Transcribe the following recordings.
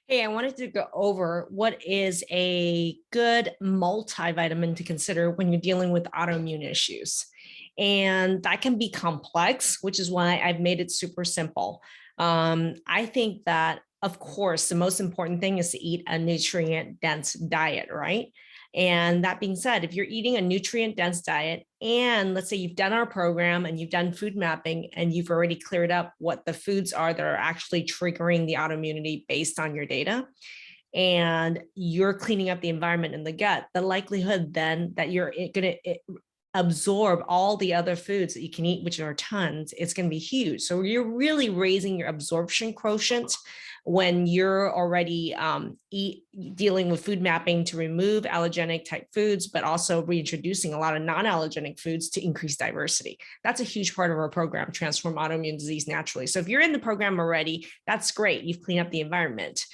Hey, I wanted to go over what is a good multivitamin to consider when you're dealing with autoimmune issues. And that can be complex, which is why I've made it super simple. I think that, of course, the most important thing is to eat a nutrient dense diet, right? And that being said, if you're eating a nutrient dense diet, and let's say you've done our program and you've done food mapping and you've already cleared up what the foods are that are actually triggering the autoimmunity based on your data, and you're cleaning up the environment in the gut, the likelihood then that you're going to absorb all the other foods that you can eat, which are tons, it's going to be huge. So you're really raising your absorption quotient when you're already dealing with food mapping to remove allergenic type foods, but also reintroducing a lot of non-allergenic foods to increase diversity. That's a huge part of our program, Transform Autoimmune Disease Naturally. So if you're in the program already, that's great. You've cleaned up the environment,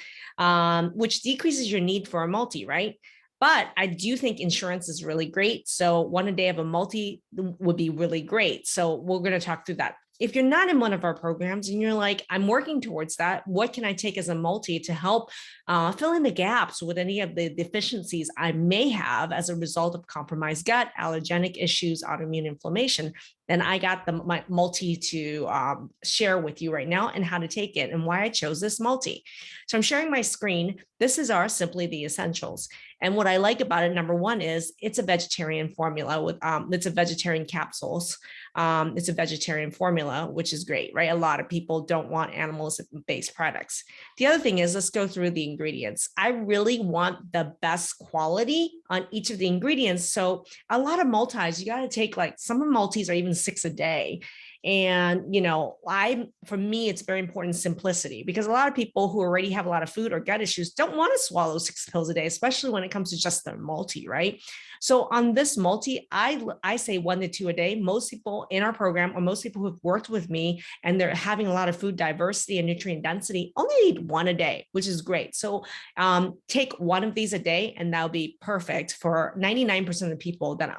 which decreases your need for a multi, right? But I do think insurance is really great. So one a day of a multi would be really great. So we're going to talk through that. If you're not in one of our programs and you're like, I'm working towards that, what can I take as a multi to help fill in the gaps with any of the deficiencies I may have as a result of compromised gut, allergenic issues, autoimmune inflammation? Then I got my multi to share with you right now and how to take it and why I chose this multi. So I'm sharing my screen. This is our Simply the Essentials. And what I like about it, number one, is it's a vegetarian formula with it's a vegetarian capsules. It's a vegetarian formula, which is great, right? A lot of people don't want animal-based products. The other thing is, let's go through the ingredients. I really want the best quality on each of the ingredients. So a lot of multis, you got to take, like, some of multis are even 6 a day. And, for me, it's very important simplicity, because a lot of people who already have a lot of food or gut issues don't want to swallow 6 pills a day, especially when it comes to just their multi, right? So on this multi, I say 1 to 2 a day. Most people in our program, or most people who've worked with me and they're having a lot of food diversity and nutrient density, only need 1 a day, which is great. So take 1 of these a day, and that'll be perfect for 99% of the people that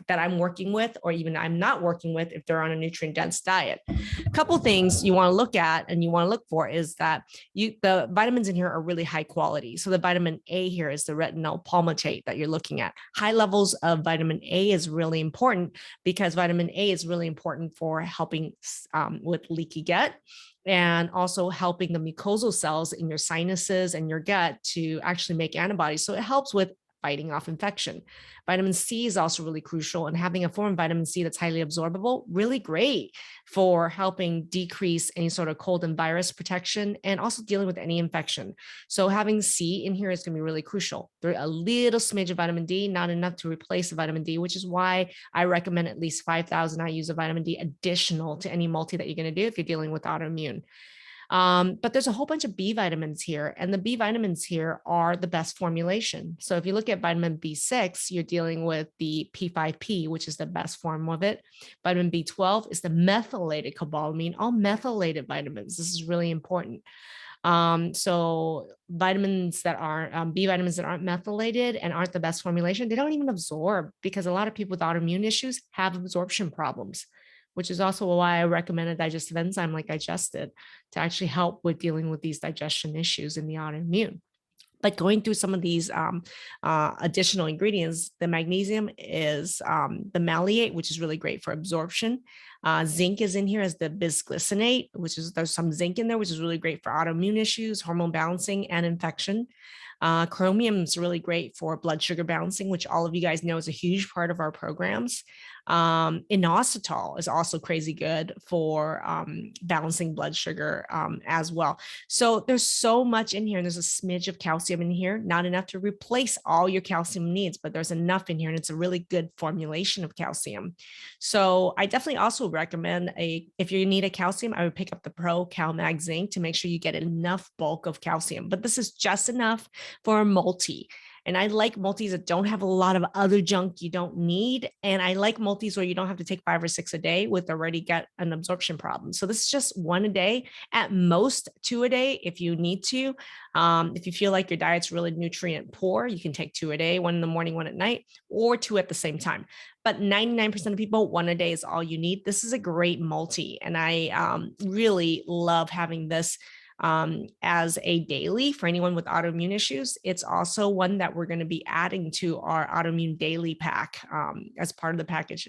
I'm working with, or even I'm not working with, if they're on a nutrient dense diet. A couple things you want to look at and you want to look for is that the vitamins in here are really high quality. So the vitamin A here is the retinol palmitate that you're looking at. High levels of vitamin A is really important, because vitamin A is really important for helping with leaky gut, and also helping the mucosal cells in your sinuses and your gut to actually make antibodies. So it helps with fighting off infection. Vitamin C is also really crucial, and having a form of vitamin C that's highly absorbable, really great for helping decrease any sort of cold and virus protection, and also dealing with any infection. So having C in here is going to be really crucial. There's a little smidge of vitamin D, not enough to replace the vitamin D, which is why I recommend at least 5,000 IUs of vitamin D additional to any multi that you're going to do if you're dealing with autoimmune. But there's a whole bunch of B vitamins here, and the B vitamins here are the best formulation. So if you look at vitamin B6, you're dealing with the P5P, which is the best form of it. Vitamin B12 is the methylated cobalamin, all methylated vitamins. This is really important. So vitamins that are B vitamins that aren't methylated and aren't the best formulation, they don't even absorb, because a lot of people with autoimmune issues have absorption problems, which is also why I recommend a digestive enzyme like Digested to actually help with dealing with these digestion issues in the autoimmune. But going through some of these additional ingredients, the magnesium is the malleate, which is really great for absorption. Zinc is in here as the bisglycinate, there's some zinc in there, which is really great for autoimmune issues, hormone balancing, and infection. Chromium is really great for blood sugar balancing, which all of you guys know is a huge part of our programs. Inositol is also crazy good for balancing blood sugar as well. So there's so much in here, and there's a smidge of calcium in here, not enough to replace all your calcium needs, but there's enough in here, and it's a really good formulation of calcium. So I definitely also recommend if you need a calcium, I would pick up the Pro Cal Mag Zinc to make sure you get enough bulk of calcium, but this is just enough for a multi. And I like multis that don't have a lot of other junk you don't need. And I like multis where you don't have to take 5 or 6 a day with already got an absorption problem. So this is just 1 a day, at most 2 a day if you need to. If you feel like your diet's really nutrient poor, you can take 2 a day, 1 in the morning, 1 at night, or 2 at the same time. But 99% of people, 1 a day is all you need. This is a great multi. And I really love having this as a daily for anyone with autoimmune issues. It's also one that we're going to be adding to our autoimmune daily pack as part of the package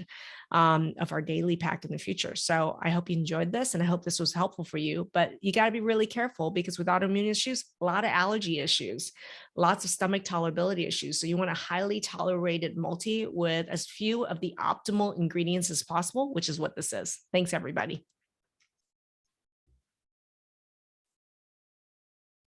of our daily pack in the future. So I hope you enjoyed this and I hope this was helpful for you. But you got to be really careful because with autoimmune issues, a lot of allergy issues, lots of stomach tolerability issues. So you want a highly tolerated multi with as few of the optimal ingredients as possible, which is what this is. Thanks, everybody.